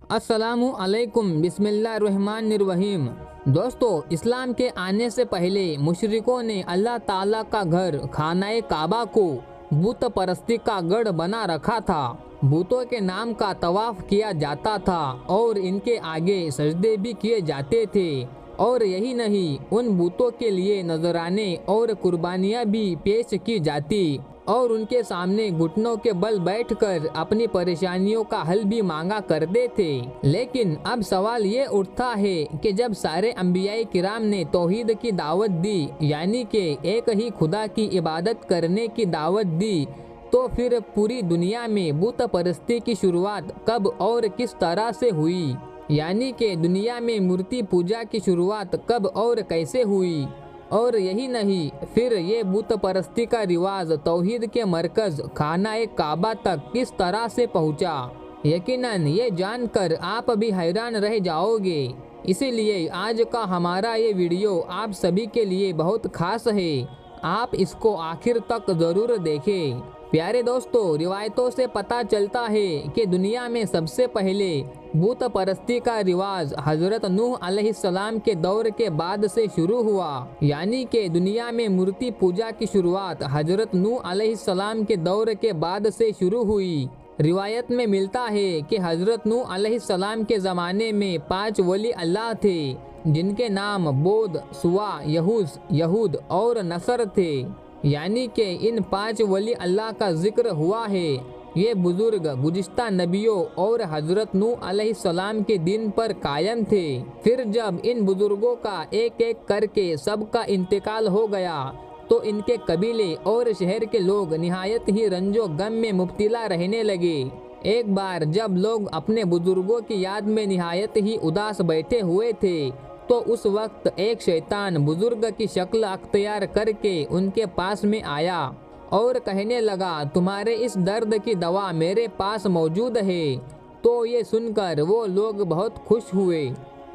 अस्सलामु अलैकुम बिस्मिल्लाहिर्रहमानिर्रहीम। दोस्तों, इस्लाम के आने से पहले मुशरिकों ने अल्लाह ताला का घर खानाए काबा को बुत परस्ती का गढ़ बना रखा था। बुतों के नाम का तवाफ किया जाता था और इनके आगे सजदे भी किए जाते थे। और यही नहीं, उन बुतों के लिए नजराने और कुर्बानियाँ भी पेश की जाती और उनके सामने घुटनों के बल बैठकर अपनी परेशानियों का हल भी मांगा करते थे। लेकिन अब सवाल ये उठता है कि जब सारे अंबियाए किराम ने तौहीद की दावत दी, यानी कि एक ही खुदा की इबादत करने की दावत दी, तो फिर पूरी दुनिया में बुत परस्ती की शुरुआत कब और किस तरह से हुई? यानी कि दुनिया में मूर्ति पूजा की शुरुआत कब और कैसे हुई? और यही नहीं, फिर ये बुत परस्ती का रिवाज तौहीद के मरकज खानाए काबा तक किस तरह से पहुंचा? यकीनन ये जानकर आप भी हैरान रह जाओगे। इसीलिए आज का हमारा ये वीडियो आप सभी के लिए बहुत खास है। आप इसको आखिर तक ज़रूर देखें। प्यारे दोस्तों, रिवायतों से पता चलता है कि दुनिया में सबसे पहले बुत परस्ती का रिवाज हजरत नूह अलैहिस्सलाम के दौर के बाद से शुरू हुआ। यानी कि दुनिया में मूर्ति पूजा की शुरुआत हजरत नूह अलैहिस्सलाम के दौर के बाद से शुरू हुई। रिवायत में मिलता है कि हजरत नूह अलैहिस्सलाम के ज़माने में 5 वली अल्लाह थे, जिनके नाम बोद, सुवा, यहूस, यहूद और नसर थे। यानी कि इन 5 वली अल्लाह का जिक्र हुआ है। ये बुजुर्ग गुज़िश्ता नबियों और हजरत नूह अलैहिस्सलाम के दिन पर कायम थे। फिर जब इन बुजुर्गों का एक एक करके सबका इंतकाल हो गया, तो इनके कबीले और शहर के लोग निहायत ही रंजो गम में मुब्तला रहने लगे। एक बार जब लोग अपने बुजुर्गों की याद में निहायत ही उदास बैठे हुए थे, तो उस वक्त एक शैतान बुजुर्ग की शक्ल अख्तियार करके उनके पास में आया और कहने लगा, तुम्हारे इस दर्द की दवा मेरे पास मौजूद है। तो ये सुनकर वो लोग बहुत खुश हुए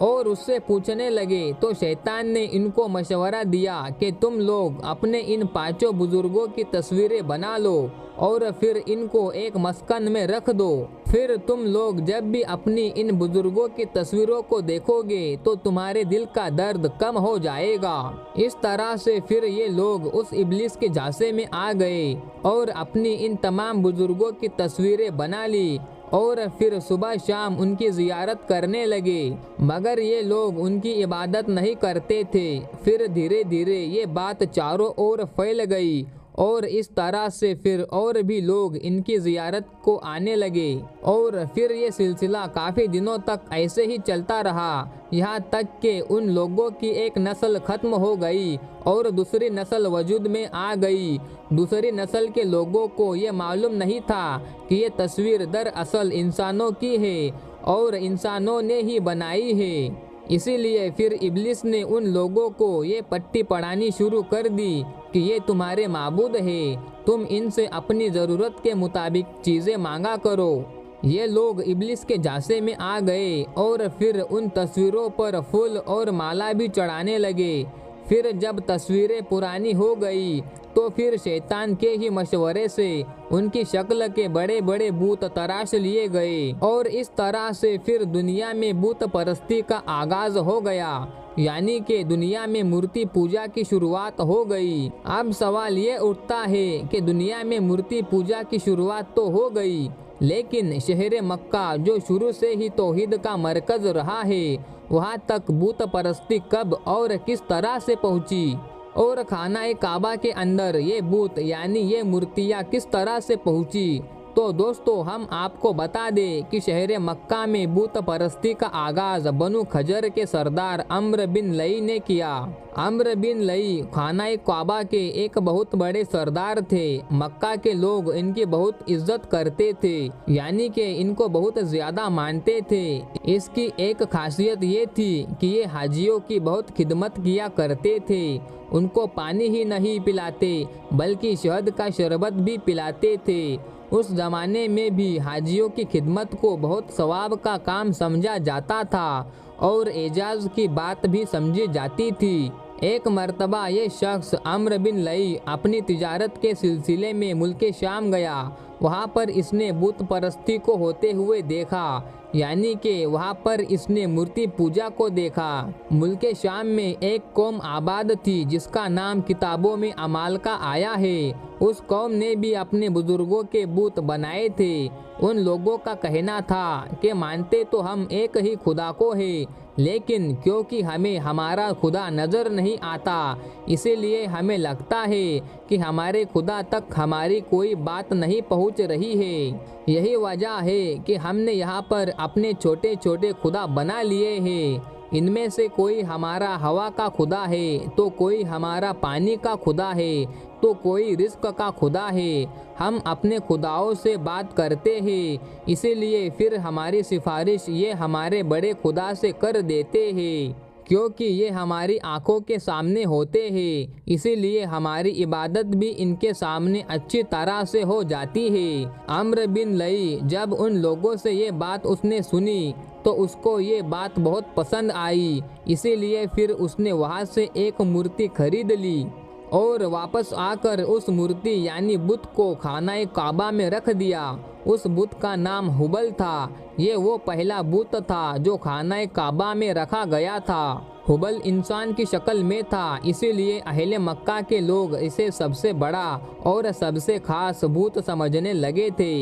और उससे पूछने लगे, तो शैतान ने इनको मशवरा दिया कि तुम लोग अपने इन 5 बुजुर्गों की तस्वीरें बना लो और फिर इनको एक मस्कन में रख दो। फिर तुम लोग जब भी अपनी इन बुजुर्गों की तस्वीरों को देखोगे तो तुम्हारे दिल का दर्द कम हो जाएगा। इस तरह से फिर ये लोग उस इब्लिस के झांसे में आ गए और अपनी इन तमाम बुजुर्गों की तस्वीरें बना ली और फिर सुबह शाम उनकी ज़ियारत करने लगे। मगर ये लोग उनकी इबादत नहीं करते थे। फिर धीरे धीरे ये बात चारों ओर फैल गई और इस तरह से फिर और भी लोग इनकी ज़ियारत को आने लगे और फिर ये सिलसिला काफ़ी दिनों तक ऐसे ही चलता रहा, यहाँ तक कि उन लोगों की एक नस्ल ख़त्म हो गई और दूसरी नस्ल वजूद में आ गई। दूसरी नस्ल के लोगों को ये मालूम नहीं था कि ये तस्वीर दरअसल इंसानों की है और इंसानों ने ही बनाई है। इसीलिए फिर इब्लिस ने उन लोगों को ये पट्टी पढ़ानी शुरू कर दी कि ये तुम्हारे माबूद है, तुम इनसे अपनी ज़रूरत के मुताबिक चीज़ें मांगा करो। ये लोग इब्लिस के झांसे में आ गए और फिर उन तस्वीरों पर फूल और माला भी चढ़ाने लगे। फिर जब तस्वीरें पुरानी हो गई तो फिर शैतान के ही मशवरे से उनकी शक्ल के बड़े बड़े बूत तराश लिए गए और इस तरह से फिर दुनिया में बूत परस्ती का आगाज हो गया। यानी कि दुनिया में मूर्ति पूजा की शुरुआत हो गई। अब सवाल ये उठता है कि दुनिया में मूर्ति पूजा की शुरुआत तो हो गई, लेकिन शहर मक्का जो शुरू से ही तौहीद का मरकज रहा है, वहाँ तक बूत परस्ती कब और किस तरह से पहुँची? और खानाए काबा के अंदर ये बूत यानी ये मूर्तियाँ किस तरह से पहुँची? तो दोस्तों, हम आपको बता दें कि शहर मक्का में बूत परस्ती का आगाज़ बनु खजर के सरदार अम्र बिन लई ने किया। अम्र बिन लई खानाए काबा के एक बहुत बड़े सरदार थे। मक्का के लोग इनकी बहुत इज्जत करते थे, यानी कि इनको बहुत ज़्यादा मानते थे। इसकी एक खासियत ये थी कि ये हाजियों की बहुत खिदमत किया करते थे। उनको पानी ही नहीं पिलाते बल्कि शहद का शरबत भी पिलाते थे। उस ज़माने में भी हाजियों की खिदमत को बहुत सवाब का काम समझा जाता था और एजाज़ की बात भी समझी जाती थी। एक मर्तबा ये शख्स अम्र बिन लई अपनी तिजारत के सिलसिले में मुल्क शाम गया। वहाँ पर इसने बुत परस्ती को होते हुए देखा। यानी कि वहाँ पर इसने मूर्ति पूजा को देखा। मुल्क शाम में एक कौम आबाद थी जिसका नाम किताबों में अमालका आया है। उस कौम ने भी अपने बुजुर्गों के बूत बनाए थे। उन लोगों का कहना था कि मानते तो हम एक ही खुदा को है, लेकिन क्योंकि हमें हमारा खुदा नज़र नहीं आता, इसीलिए हमें लगता है कि हमारे खुदा तक हमारी कोई बात नहीं पहुंच रही है। यही वजह है कि हमने यहाँ पर अपने छोटे छोटे खुदा बना लिए हैं। इनमें से कोई हमारा हवा का खुदा है, तो कोई हमारा पानी का खुदा है, तो कोई रिस्क का खुदा है। हम अपने खुदाओं से बात करते हैं, इसीलिए फिर हमारी सिफारिश ये हमारे बड़े खुदा से कर देते हैं, क्योंकि ये हमारी आंखों के सामने होते हैं, इसीलिए हमारी इबादत भी इनके सामने अच्छी तरह से हो जाती है। अम्र बिन लई जब उन लोगों से ये बात उसने सुनी तो उसको ये बात बहुत पसंद आई, इसीलिए फिर उसने वहाँ से एक मूर्ति खरीद ली और वापस आकर उस मूर्ति यानी बुत को खानाए काबा में रख दिया। उस बुत का नाम हुबल था। ये वो पहला बुत था जो खानाए काबा में रखा गया था। हुबल इंसान की शक्ल में था, इसीलिए अहले मक्का के लोग इसे सबसे बड़ा और सबसे खास बुत समझने लगे थे।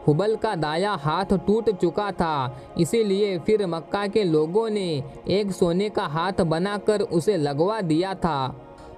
हुबल का दाया हाथ टूट चुका था, इसीलिए फिर मक्का के लोगों ने एक सोने का हाथ बनाकर उसे लगवा दिया था।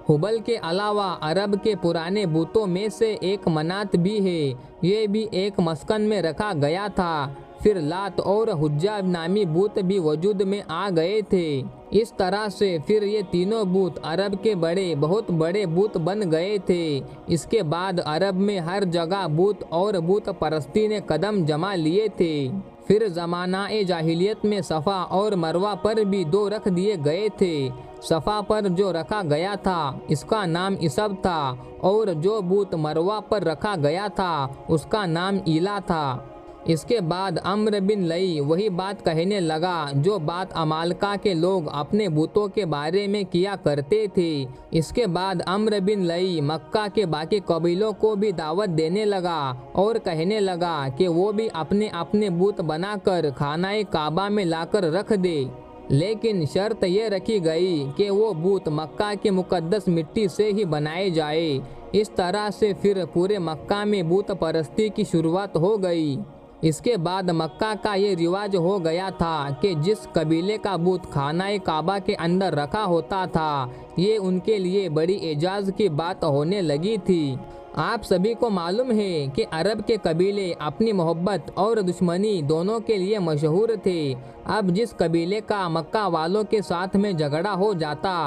हुबल के अलावा अरब के पुराने बूतों में से एक मनात भी है। ये भी एक मस्कन में रखा गया था। फिर लात और हुज्जा नामी बूत भी वजूद में आ गए थे। इस तरह से फिर ये तीनों बूत अरब के बहुत बड़े बूत बन गए थे। इसके बाद अरब में हर जगह बूत और बूत परस्ती ने कदम जमा लिए थे। फिर ज़माना-ए जाहिलियत में सफ़ा और मरवा पर भी दो रख दिए गए थे। सफ़ा पर जो रखा गया था इसका नाम इसब था, और जो बूत मरवा पर रखा गया था उसका नाम ईला था। इसके बाद अम्र बिन लई वही बात कहने लगा जो बात अमालका के लोग अपने बूतों के बारे में किया करते थे। इसके बाद अम्र बिन लई मक्का के बाकी कबीलों को भी दावत देने लगा और कहने लगा कि वो भी अपने अपने बूत बनाकर खानाए काबा में लाकर रख दे, लेकिन शर्त ये रखी गई कि वो बूत मक्का के मुकद्दस मिट्टी से ही बनाए जाए। इस तरह से फिर पूरे मक्का में बूत परस्ती की शुरुआत हो गई। इसके बाद मक्का का ये रिवाज हो गया था कि जिस कबीले का बूत खानाए काबा के अंदर रखा होता था, ये उनके लिए बड़ी एजाज़ की बात होने लगी थी। आप सभी को मालूम है कि अरब के कबीले अपनी मोहब्बत और दुश्मनी दोनों के लिए मशहूर थे। अब जिस कबीले का मक्का वालों के साथ में झगड़ा हो जाता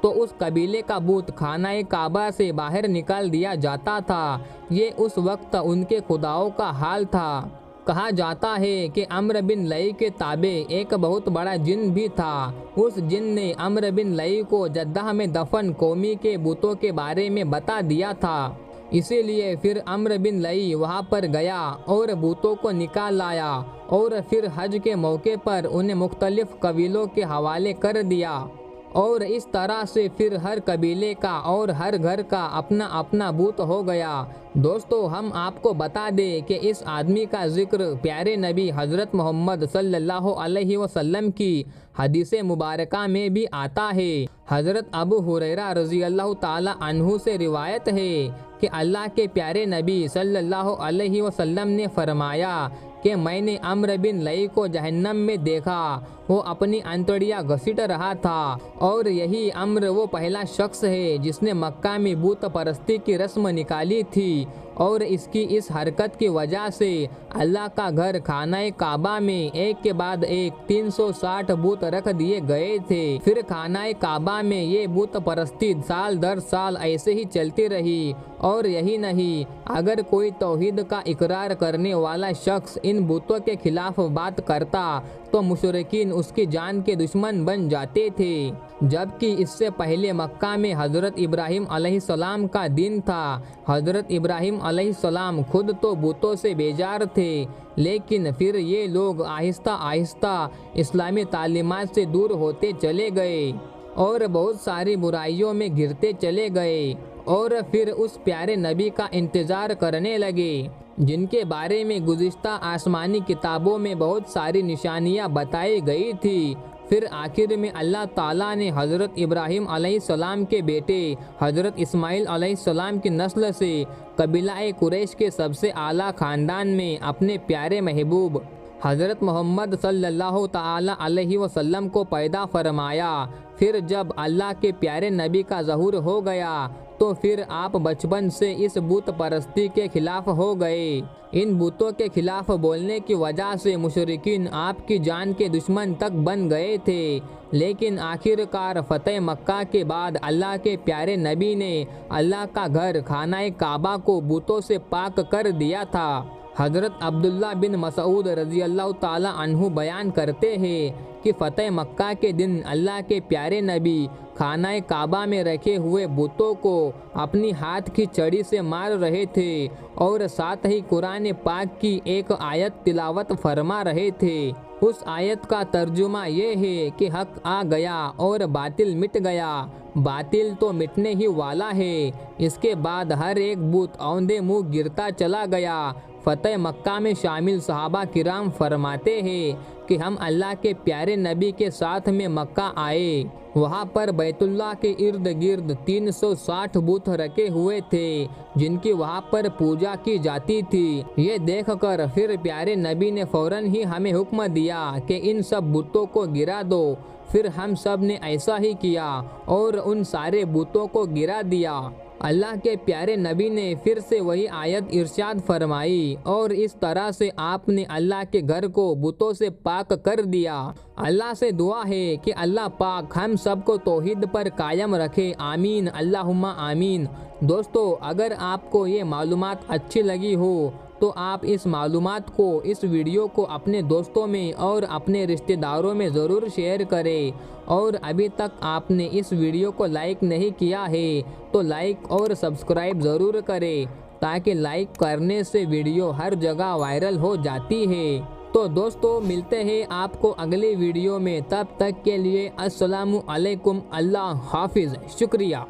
तो उस कबीले का बूत खानाए काबा से बाहर निकाल दिया जाता था। ये उस वक्त उनके खुदाओं का हाल था। कहा जाता है कि अम्र बिन लई के ताबे एक बहुत बड़ा जिन भी था। उस जिन ने अम्र बिन लई को जद्दाह में दफन कौमी के बूतों के बारे में बता दिया था। इसीलिए फिर अम्र बिन लई वहाँ पर गया और बूतों को निकाल लाया और फिर हज के मौके पर उन्हें मुख्तलिफ कबीलों के हवाले कर दिया। और इस तरह से फिर हर कबीले का और हर घर का अपना अपना बूत हो गया। दोस्तों, हम आपको बता दें कि इस आदमी का जिक्र प्यारे नबी हज़रत मोहम्मद सल्लल्लाहु अलैहि वसल्लम की हदीस मुबारका में भी आता है। हज़रत अबू हुरैरा रज़ी अल्लाह ताला अन्हु से रिवायत है कि अल्लाह के प्यारे नबी सल्लल्लाहु अलैहि वसल्लम ने फरमाया कि मैंने अम्र बिन लई को जहन्नम में देखा। वो अपनी अंतड़ियाँ घसीट रहा था, और यही अम्र वो पहला शख्स है जिसने मक्का में बूत परस्ती की रस्म निकाली थी, और इसकी इस हरकत की वजह से अल्लाह का घर खानाए काबा में एक के बाद एक 360 बूत रख दिए गए थे। फिर खानाए काबा में ये बूत परस्ती साल दर साल ऐसे ही चलती रही। और यही नहीं, अगर कोई तौहीद का इकरार करने वाला शख्स इन बूतों के खिलाफ बात करता तो मुशरिकीन उसकी जान के दुश्मन बन जाते थे। जबकि इससे पहले मक्का में हज़रत इब्राहिम अलैहिस्सलाम का दिन था। हज़रत इब्राहिम अलैहिस्सलाम खुद तो बूतों से बेजार थे, लेकिन फिर ये लोग आहिस्ता आहिस्ता इस्लामी तालीमात से दूर होते चले गए और बहुत सारी बुराइयों में घिरते चले गए, और फिर उस प्यारे नबी का इंतज़ार करने लगे। जिनके बारे में गुज़िश्ता आसमानी किताबों में बहुत सारी निशानियां बताई गई थी। फिर आखिर में अल्लाह ताला ने हज़रत इब्राहीम अलैहिस्सलाम के बेटे हज़रत इस्माइल अलैहिस्सलाम की नस्ल से कबीला कुरैश के सबसे आला ख़ानदान में अपने प्यारे महबूब हज़रत मोहम्मद सल्लल्लाहु ताला अलैहि वसल्लम को पैदा फरमाया। फिर जब अल्लाह के प्यारे नबी का ज़हूर हो गया तो फिर आप बचपन से इस बुत परस्ती के खिलाफ हो गए। इन बुतों के खिलाफ बोलने की वजह से मुशरिकीन आपकी जान के दुश्मन तक बन गए थे। लेकिन आखिरकार फ़तेह मक्का के बाद अल्लाह के प्यारे नबी ने अल्लाह का घर खाना काबा को बुतों से पाक कर दिया था। हज़रत अब्दुल्ला बिन मसऊद रज़ी अल्लाह ताला अन्हु बयान करते हैं कि फ़तेह मक्का के दिन अल्लाह के प्यारे नबी खाना काबा में रखे हुए बुतों को अपनी हाथ की छड़ी से मार रहे थे और साथ ही कुरान पाक की एक आयत तिलावत फरमा रहे थे। उस आयत का तर्जुमा ये है कि हक आ गया और बातिल मिट गया, बातिल तो मिटने ही वाला है। इसके बाद हर एक बुत औंधे मुँह गिरता चला गया। फ़तेह मक्का में शामिल सहाबा किराम फरमाते हैं कि हम अल्लाह के प्यारे नबी के साथ में मक्का आए। वहाँ पर बैतुल्लाह के इर्द गिर्द 360 बुत रखे हुए थे जिनकी वहाँ पर पूजा की जाती थी। ये देखकर फिर प्यारे नबी ने फ़ौरन ही हमें हुक्म दिया कि इन सब बुतों को गिरा दो। फिर हम सब ने ऐसा ही किया और उन सारे बुतों को गिरा दिया। अल्लाह के प्यारे नबी ने फिर से वही आयत इरशाद फरमाई और इस तरह से आपने अल्लाह के घर को बुतों से पाक कर दिया। अल्लाह से दुआ है कि अल्लाह पाक हम सबको तौहीद पर कायम रखे। आमीन अल्लाहुम्मा आमीन। दोस्तों, अगर आपको ये मालूमात अच्छी लगी हो तो आप इस मालूमात को, इस वीडियो को अपने दोस्तों में और अपने रिश्तेदारों में ज़रूर शेयर करें। और अभी तक आपने इस वीडियो को लाइक नहीं किया है तो लाइक और सब्सक्राइब ज़रूर करें ताकि लाइक करने से वीडियो हर जगह वायरल हो जाती है। तो दोस्तों, मिलते हैं आपको अगली वीडियो में। तब तक के लिए अस्सलामु अलैकुम। अल्लाह हाफिज़। शुक्रिया।